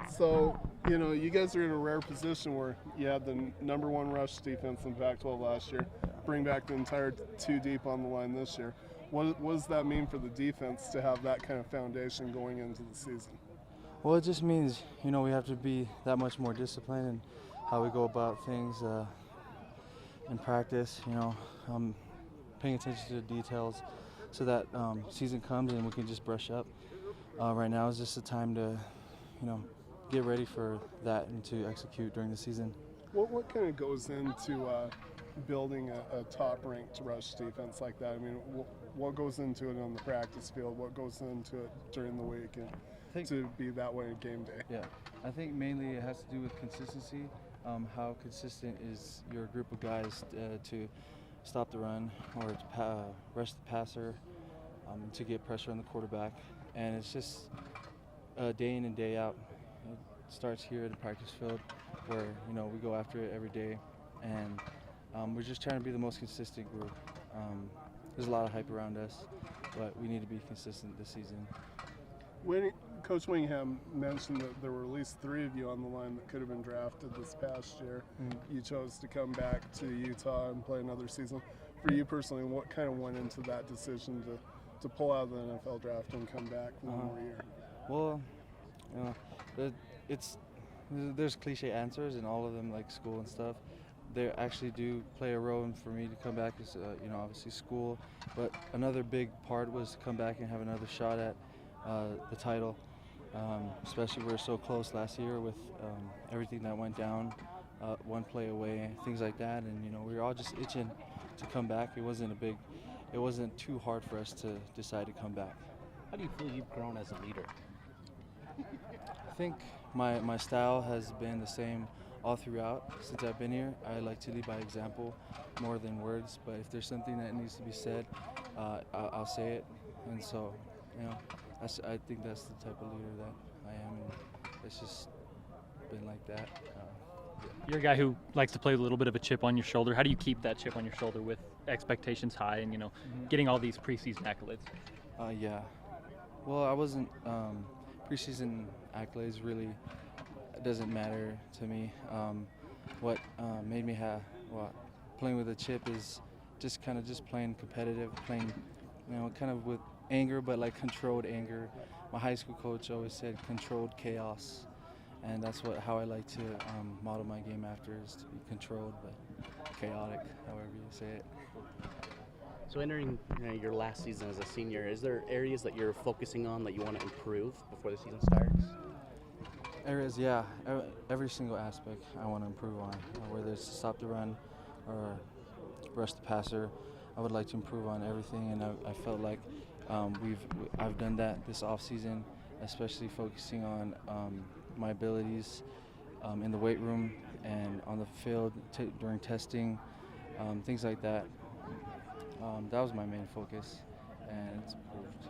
So, you guys are in a rare position where you had the number one rush defense in Pac-12 last year, bring back the entire two deep on the line this year. What does that mean for the defense to have that kind of foundation going into the season? Well, it just means, we have to be that much more disciplined in how we go about things in practice, paying attention to the details so that season comes and we can just brush up. Right now is just the time to, get ready for that and to execute during the season. What kind of goes into building a top-ranked rush defense like that? I mean, what goes into it on the practice field? What goes into it during the week and to be that way in game day? Yeah, I think mainly it has to do with consistency. How consistent is your group of guys to stop the run or to rush the passer, to get pressure on the quarterback. And it's just day in and day out. It starts here at the practice field where, we go after it every day. And we're just trying to be the most consistent group. There's a lot of hype around us, but we need to be consistent this season. When Coach Wingham mentioned that there were at least 3 of you on the line that could have been drafted this past year. You chose to come back to Utah and play another season. For you personally, what kind of went into that decision to pull out of the NFL draft and come back one more year? Well, there's cliche answers, and all of them, like school and stuff. They actually do play a role for me to come back. Is obviously school, but another big part was to come back and have another shot at the title. Especially we were so close last year with everything that went down, one play away, things like that, and we were all just itching to come back. It wasn't too hard for us to decide to come back. How do you feel you've grown as a leader? I think my style has been the same all throughout since I've been here. I like to lead by example more than words, but if there's something that needs to be said, I'll say it. And so, I think that's the type of leader that I am, and it's just been like that. You're a guy who likes to play with a little bit of a chip on your shoulder. How do you keep that chip on your shoulder with expectations high and, getting all these preseason accolades? Yeah. Well, I wasn't preseason accolades really doesn't matter to me. What made me playing with a chip is just playing competitive, playing kind of with anger, but like controlled anger. My high school coach always said controlled chaos, and that's how I like to model my game after, is to be controlled but chaotic, however you say it. So entering your last season as a senior, is there areas that you're focusing on that you want to improve before the season starts? Areas, yeah. Every single aspect I want to improve on, whether it's to stop the run or rush the passer. I would like to improve on everything, and I felt like I've done that this off season, especially focusing on my abilities in the weight room and on the field during testing, things like that. That was my main focus, and it's improved.